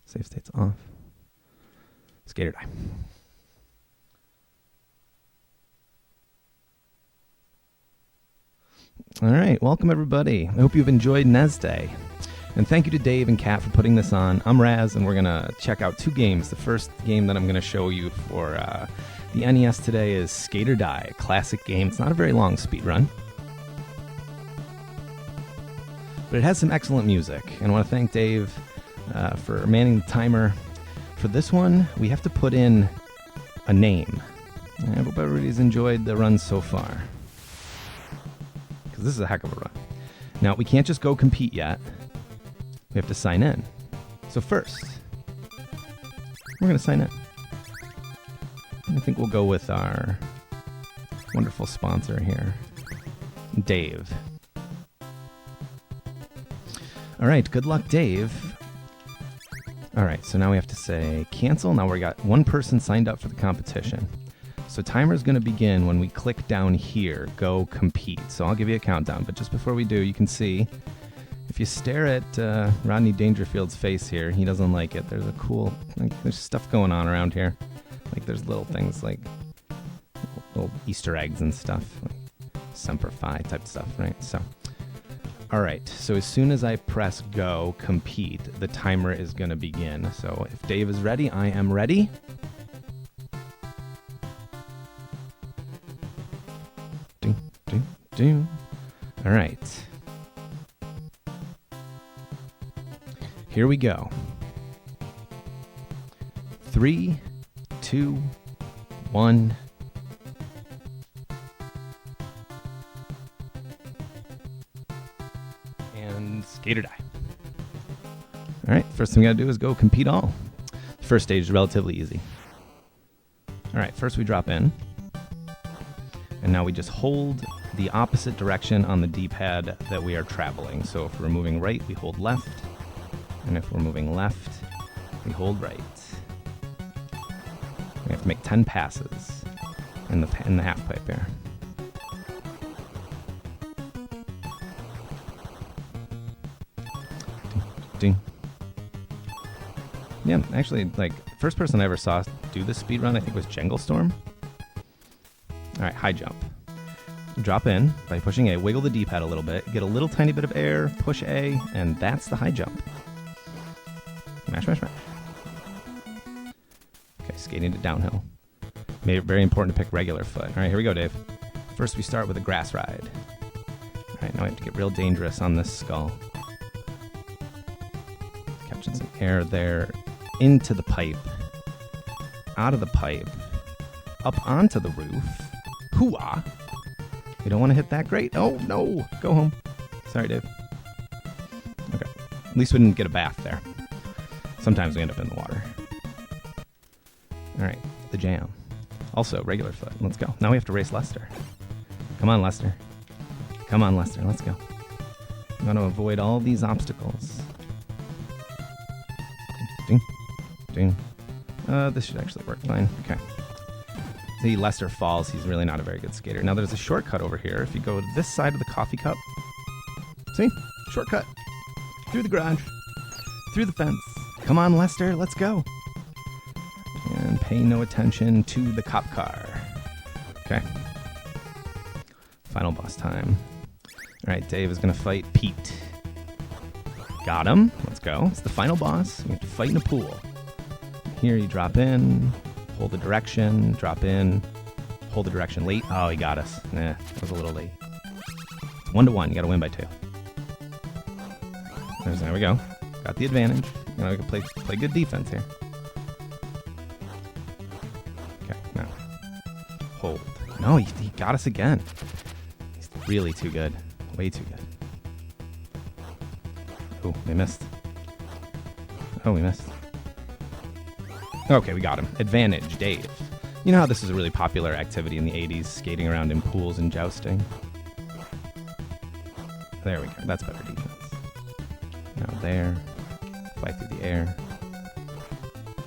Save state's off. Skater die. All right, welcome everybody. I hope you've enjoyed NESDay. And thank you to Dave and Kat for putting this on. I'm Raz, and we're going to check out 2 games. The first game that I'm going to show you for the NES today is Skate or Die, a classic game. It's not a very long speedrun, but it has some excellent music. And I want to thank Dave for manning the timer. For this one, we have to put in a name. I hope everybody's enjoyed the run so far, because this is a heck of a run. Now, we can't just go compete yet. We have to sign in. So first, we're going to sign in. I think we'll go with our wonderful sponsor here, Dave. All right, good luck, Dave. All right, so now we have to say cancel. Now we got 1 person signed up for the competition. So timer's going to begin when we click down here, go compete. So I'll give you a countdown, but just before we do, you can see, if you stare at Rodney Dangerfield's face here, he doesn't like it. There's a cool, there's stuff going on around here. Like there's little things like little Easter eggs and stuff, like Semper Fi type stuff, right? So, all right. So as soon as I press go, compete, the timer is going to begin. So if Dave is ready, I am ready. Ding, ding, ding. All right. Here we go. 3, 2, 1. And skate or die. All right, first thing we gotta do is go compete all. The first stage is relatively easy. All right, first we drop in. And now we just hold the opposite direction on the D-pad that we are traveling. So if we're moving right, we hold left. And if we're moving left, we hold right. We have to make 10 passes in the half pipe here. Ding, ding. Yeah, actually, like, first person I ever saw do this speedrun, I think, was Jenglestorm. All right, high jump. Drop in by pushing A, wiggle the D-pad a little bit, get a little tiny bit of air, push A, and that's the high jump. Smash, smash, smash. Okay, skating to downhill. Made it very important to pick regular foot. All right, here we go, Dave. First, we start with a grass ride. All right, now we have to get real dangerous on this skull. Catching some air there. Into the pipe. Out of the pipe. Up onto the roof. Hoo-ah. We don't want to hit that great. Oh, no. Go home. Sorry, Dave. Okay. At least we didn't get a bath there. Sometimes we end up in the water. All right, the jam. Also, regular foot. Let's go. Now we have to race Lester. Come on, Lester. Come on, Lester. Let's go. We want to avoid all these obstacles. Ding, ding. This should actually work fine. Okay. See, Lester falls. He's really not a very good skater. Now there's a shortcut over here. If you go to this side of the coffee cup. See? Shortcut. Through the garage. Through the fence. Come on, Lester, let's go. And pay no attention to the cop car. Okay. Final boss time. All right, Dave is going to fight Pete. Got him. Let's go. It's the final boss. We have to fight in a pool. Here you drop in, hold the direction, drop in, hold the direction late. Oh, he got us. Nah, it was a little late. It's 1-1. You got to win by 2. There we go. Got the advantage. You know, we can play good defense here. Okay, now. Hold. No, he got us again. He's really too good. Way too good. Oh, we missed. Oh, we missed. Okay, we got him. Advantage, Dave. You know how this is a really popular activity in the 80s, skating around in pools and jousting? There we go. That's better defense. Now there. Fly through the air.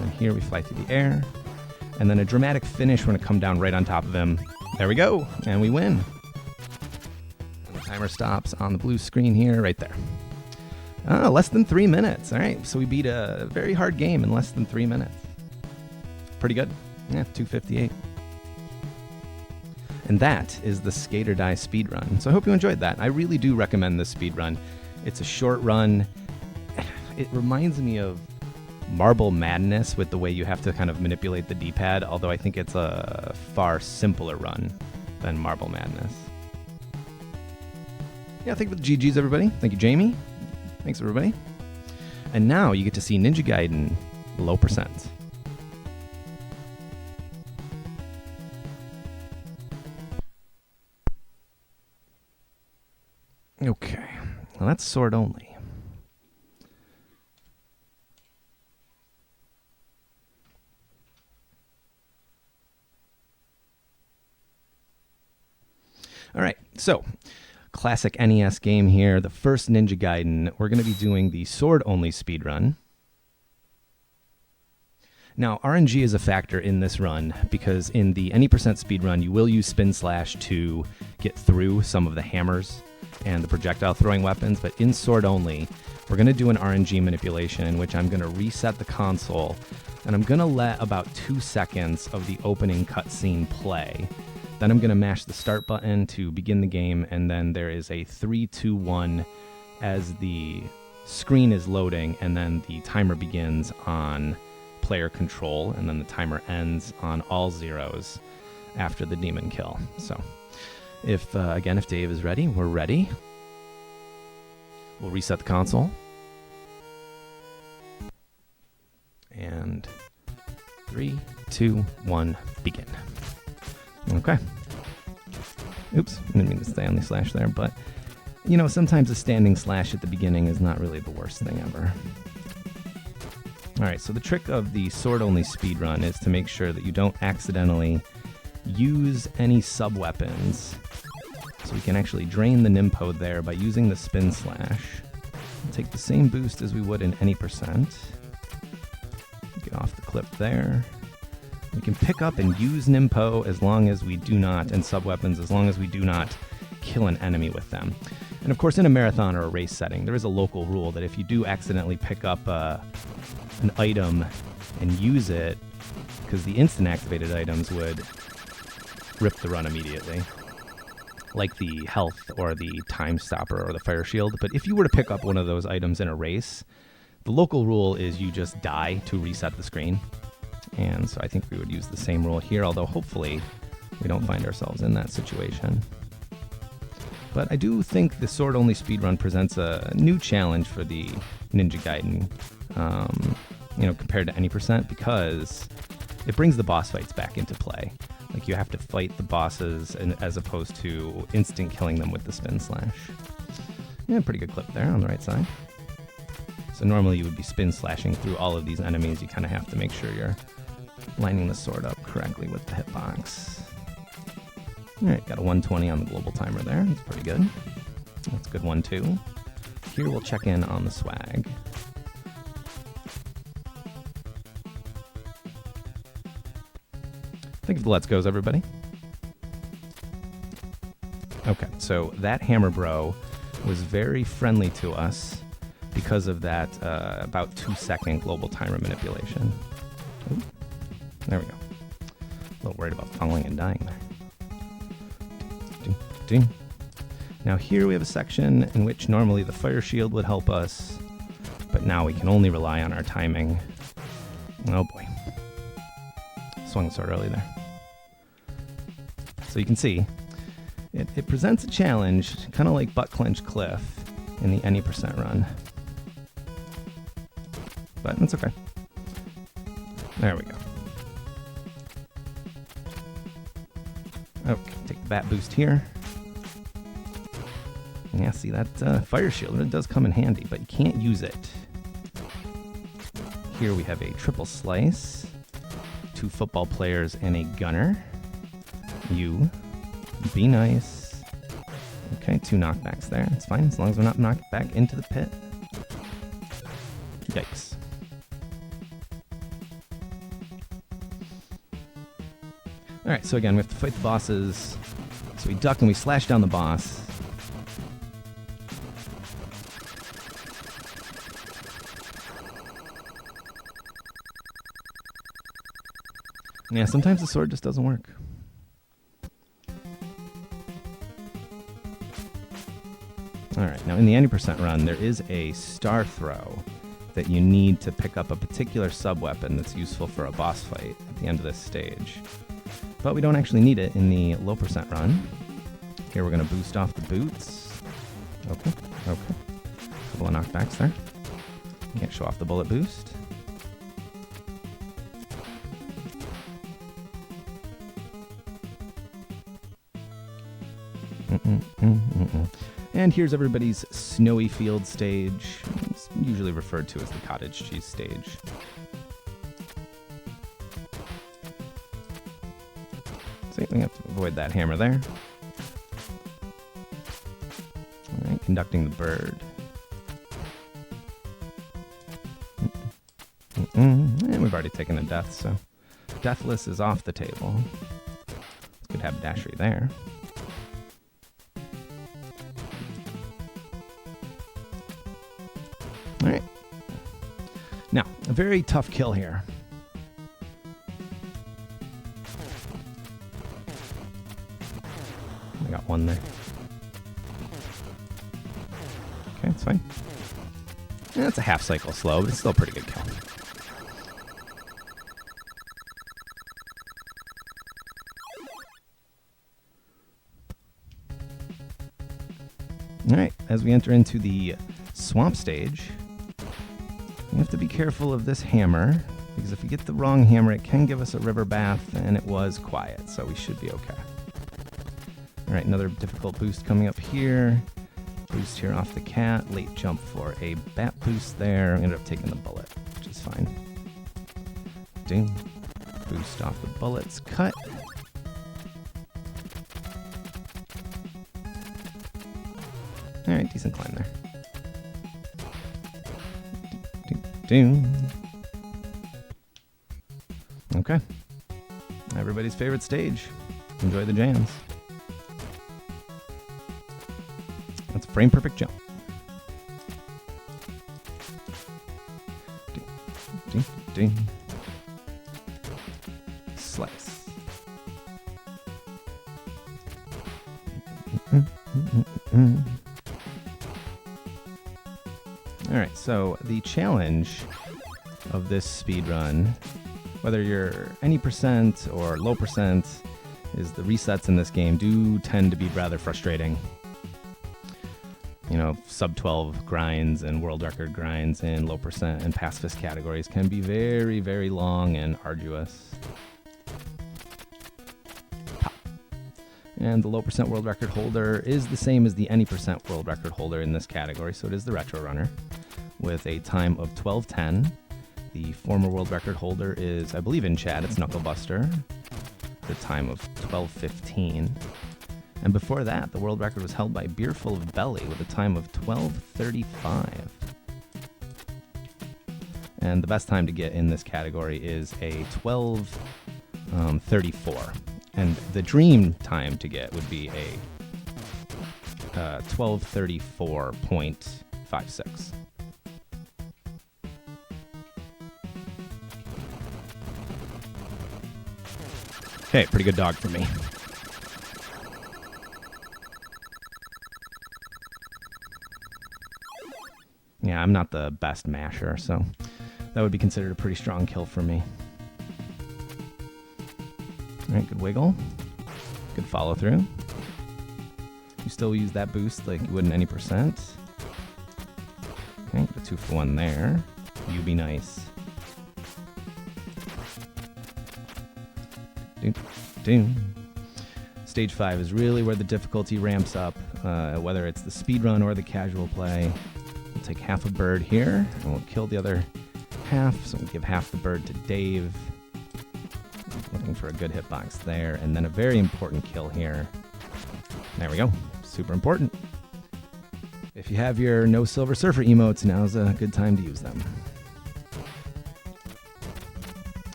And here we fly through the air. And then a dramatic finish. We're going to come down right on top of him. There we go. And we win. And the timer stops on the blue screen here, right there. Less than 3 minutes. All right, so we beat a very hard game in less than 3 minutes. Pretty good. Yeah, 2:58. And that is the Skate or Die speedrun. So I hope you enjoyed that. I really do recommend this speedrun. It's a short run. It reminds me of Marble Madness with the way you have to kind of manipulate the D-pad, although I think it's a far simpler run than Marble Madness. Yeah, thank you for the GGs, everybody. Thank you, Jamie. Thanks, everybody. And now you get to see Ninja Gaiden low percent. Okay, well, that's sword only. All right, so classic NES game here, the first Ninja Gaiden. We're going to be doing the sword-only speedrun. Now, RNG is a factor in this run because in the any percent speedrun, you will use spin slash to get through some of the hammers and the projectile throwing weapons, but in sword only, we're going to do an RNG manipulation in which I'm going to reset the console, and I'm going to let about 2 seconds of the opening cutscene play. Then I'm going to mash the start button to begin the game, and then there is a 3, 2, 1 as the screen is loading, and then the timer begins on player control, and then the timer ends on all zeros after the demon kill. So if Dave is ready, we're ready. We'll reset the console. And 3, 2, 1, begin. Okay. Oops, I didn't mean to stay on the slash there, but you know, sometimes a standing slash at the beginning is not really the worst thing ever. Alright, so the trick of the sword-only speedrun is to make sure that you don't accidentally use any sub-weapons. So we can actually drain the Nimpo there by using the spin slash. We'll take the same boost as we would in any percent. Get off the clip there. We can pick up and use Nimpo as long as we do not, and sub-weapons, as long as we do not kill an enemy with them. And of course, in a marathon or a race setting, there is a local rule that if you do accidentally pick up an item and use it, because the instant activated items would rip the run immediately, like the health or the time stopper or the fire shield. But if you were to pick up one of those items in a race, the local rule is you just die to reset the screen. And so I think we would use the same rule here, although hopefully we don't find ourselves in that situation. But I do think the sword-only speedrun presents a new challenge for the Ninja Gaiden, compared to any percent, because it brings the boss fights back into play. Like, you have to fight the bosses as opposed to instant killing them with the spin slash. Yeah, pretty good clip there on the right side. So normally you would be spin slashing through all of these enemies. You kind of have to make sure you're lining the sword up correctly with the hitbox. Alright, got a 120 on the global timer there. That's pretty good. That's a good one too. Here we'll check in on the swag. Think of the let's goes, everybody. Okay, so that Hammer Bro was very friendly to us because of that about 2 second global timer manipulation. Ooh, there we go. A little worried about falling and dying there. Now here we have a section in which normally the fire shield would help us, but now we can only rely on our timing. Oh boy. Swung the sword early there. So you can see, it presents a challenge, kind of like Butt Clench Cliff in the any percent run. But that's okay. There we go. Okay, take the bat boost here. Yeah, see that fire shield, it does come in handy, but you can't use it. Here we have a triple slice, 2 football players and a gunner. You, be nice. Okay, 2 knockbacks there. It's fine as long as we're not knocked back into the pit. Yikes. Alright, so again, we have to fight the bosses. So we duck and we slash down the boss. Yeah, sometimes the sword just doesn't work. Alright, now in the 90% run, there is a star throw that you need to pick up a particular sub-weapon that's useful for a boss fight at the end of this stage. But we don't actually need it in the low percent run. Here we're going to boost off the boots. Okay. Couple of knockbacks there. Can't show off the bullet boost. And here's everybody's snowy field stage. It's usually referred to as the cottage cheese stage. So we have to avoid that hammer there. All right, conducting the bird. And we've already taken a death, so deathless is off the table. Could have dashery there. All right. Now, a very tough kill here. I got one there. Okay, that's fine. Yeah, it's a half cycle slow, but it's still a pretty good kill. All right, as we enter into the swamp stage, you have to be careful of this hammer, because if you get the wrong hammer, it can give us a river bath, and it was quiet, so we should be okay. All right, another difficult boost coming up here. Boost here off the cat. Late jump for a bat boost there. I ended up taking the bullet, which is fine. Ding. Boost off the bullets. Cut. All right, decent climb there. Okay. Everybody's favorite stage. Enjoy the jams. That's a frame perfect jump. Ding, ding, ding. Slice. All right, so the challenge of this speed run, whether you're any percent or low percent, is the resets in this game do tend to be rather frustrating. You know, sub 12 grinds and world record grinds in low percent and pacifist categories can be very, very long and arduous. Pop. And the low percent world record holder is the same as the any percent world record holder in this category, so it is the retro runner with a time of 12:10. The former world record holder is, I believe in chat, it's Knucklebuster, the time of 12:15. And before that, the world record was held by Beerful of Belly with a time of 12:35. And the best time to get in this category is a 12:34. And the dream time to get would be a 12:34.56. Okay, pretty good dog for me. Yeah, I'm not the best masher, so that would be considered a pretty strong kill for me. All right, good wiggle. Good follow through. You still use that boost like you would in any percent. Okay, get a 2-for-1 there. You be nice. Stage 5 is really where the difficulty ramps up, whether it's the speedrun or the casual play. We'll take half a bird here, and we'll kill the other half, so we'll give half the bird to Dave. Looking for a good hitbox there, and then a very important kill here. There we go. Super important. If you have your No Silver Surfer emotes, now's a good time to use them.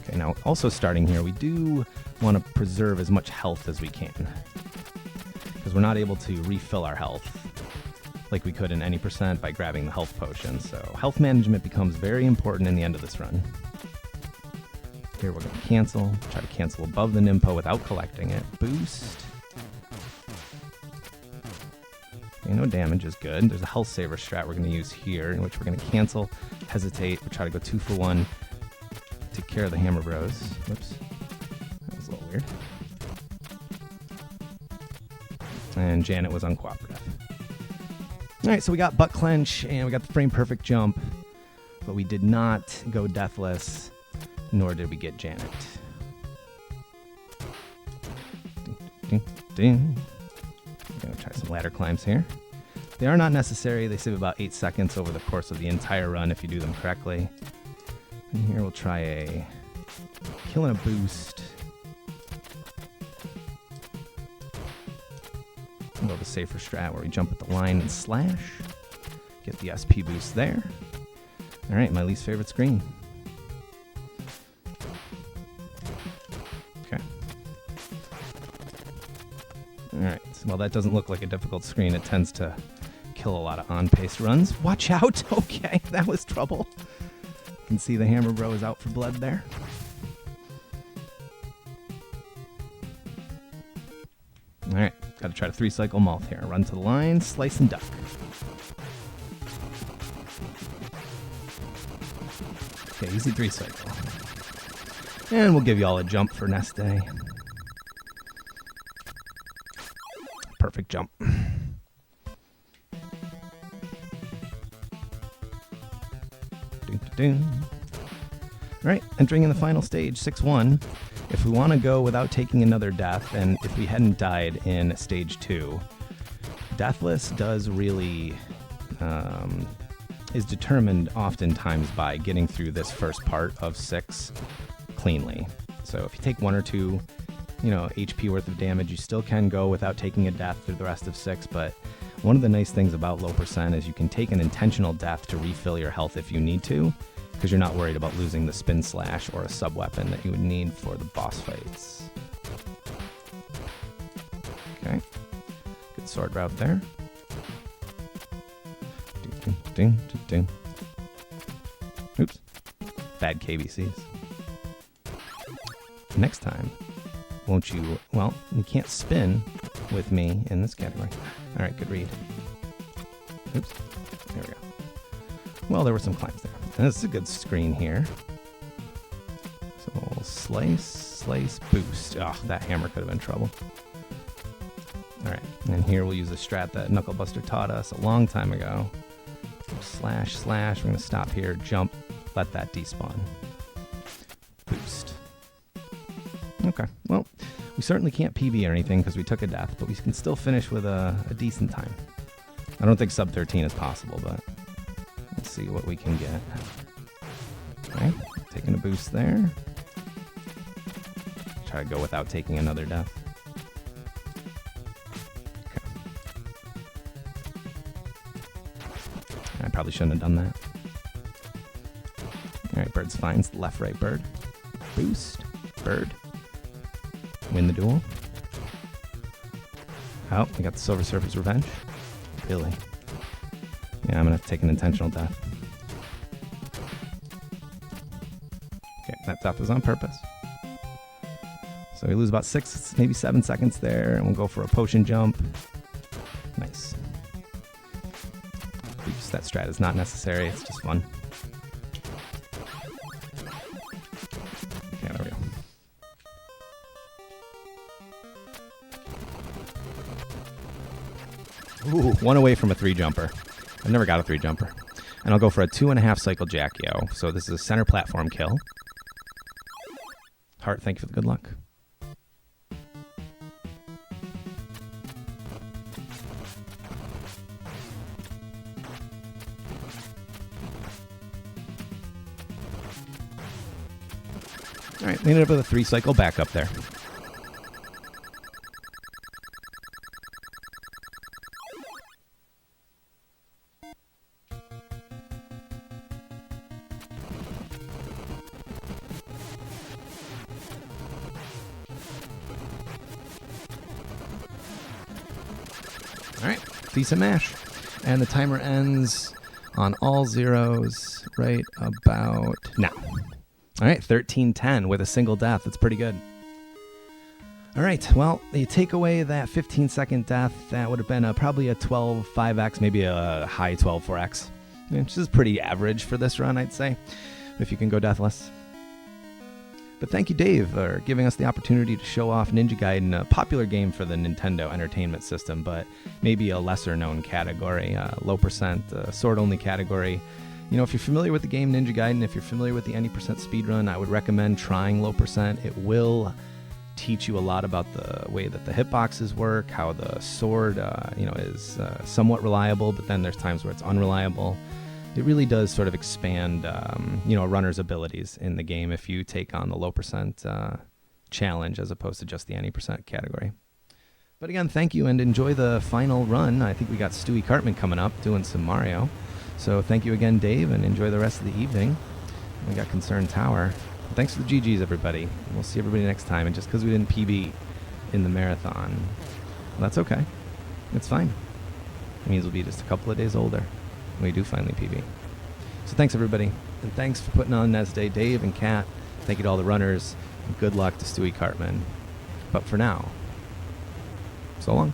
Okay, now also starting here, we do want to preserve as much health as we can, because we're not able to refill our health like we could in any percent by grabbing the health potion. So health management becomes very important in the end of this run. Here we're going to cancel. Try to cancel above the Nimpo without collecting it. Boost. Okay, no damage is good. There's a health saver strat we're going to use here, in which we're going to cancel, hesitate, we'll try to go 2 for 1. Take care of the Hammer Bros. Whoops. That was a little weird. And Janet was uncooperative. Alright, so we got Butt Clench, and we got the frame perfect jump, but we did not go Deathless, nor did we get Janet. Ding, ding, ding. We're going to try some ladder climbs here. They are not necessary. They save about 8 seconds over the course of the entire run if you do them correctly. And here we'll try a kill and a boost. We'll go the safer strat where we jump at the line and slash. Get the SP boost there. Alright, my least favorite screen. Okay. Alright, so while that doesn't look like a difficult screen, it tends to kill a lot of on-pace runs. Watch out! Okay, that was trouble. You can see the Hammer Bro is out for blood there. Alright, gotta try to 3-cycle Moth here. Run to the line, slice and duck. Okay, easy 3-cycle. And we'll give you all a jump for NESDay. Perfect jump. Alright, entering in the final stage, 6-1. If we want to go without taking another death, and if we hadn't died in stage 2, Deathless does really is determined oftentimes by getting through this first part of 6 cleanly. So if you take 1 or 2, HP worth of damage, you still can go without taking a death through the rest of 6, but one of the nice things about low percent is you can take an intentional death to refill your health if you need to, because you're not worried about losing the spin slash or a sub weapon that you would need for the boss fights. Okay, good sword route there. Ding, ding, ding, ding. Oops, bad KBCs. Next time, won't you? Well, you can't spin with me in this category. All right, good read. Oops, there we go. Well, there were some climbs there. And this is a good screen here. So we'll slice, slice, boost. Oh, that hammer could have been trouble. All right, and here we'll use a strat that Knucklebuster taught us a long time ago. Slash, slash. We're going to stop here, jump, let that despawn. Boost. Okay, well, we certainly can't PB or anything because we took a death, but we can still finish with a decent time. I don't think sub 13 is possible, but let's see what we can get. Okay, taking a boost there. Try to go without taking another death. Okay. I probably shouldn't have done that. Alright, bird's fine. It's the left, right bird. Boost. Bird. Win the duel. Oh, we got the Silver Surfer's Revenge. Really? Yeah, I'm gonna have to take an intentional death. Okay, that death was on purpose. So we lose about 6, maybe 7 seconds there, and we'll go for a potion jump. Nice. Oops, that strat is not necessary, it's just fun. Okay, there we go. Ooh, 1 away from a 3-jumper. I've never got a 3-jumper. And I'll go for a 2.5 cycle Jack-Yo. So this is a center platform kill. Heart, thank you for the good luck. Alright, we ended up with a 3-cycle backup there. Alright, decent mash. And the timer ends on all zeros right about now. All right, 13-10 with a single death. That's pretty good. All right, well, you take away that 15-second death, that would have been probably a 12-5x, maybe a high 12-4x, which is pretty average for this run, I'd say, if you can go deathless. But thank you, Dave, for giving us the opportunity to show off Ninja Gaiden, a popular game for the Nintendo Entertainment System, but maybe a lesser-known category, low percent, sword-only category. You know, if you're familiar with the game Ninja Gaiden, if you're familiar with the any percent speedrun, I would recommend trying low percent. It will teach you a lot about the way that the hitboxes work, how the sword, is somewhat reliable, but then there's times where it's unreliable. It really does sort of expand, a runner's abilities in the game if you take on the low percent challenge as opposed to just the any percent category. But again, thank you and enjoy the final run. I think we got Stewie Cartman coming up doing some Mario. So thank you again, Dave, and enjoy the rest of the evening. We got Concerned Tower. Thanks for the GGs, everybody. We'll see everybody next time. And just because we didn't PB in the marathon, well, that's okay. It's fine. It means we'll be just a couple of days older when we do finally PB. So thanks, everybody. And thanks for putting on NESDay, Dave and Kat. Thank you to all the runners. And good luck to Stewie Cartman. But for now, so long.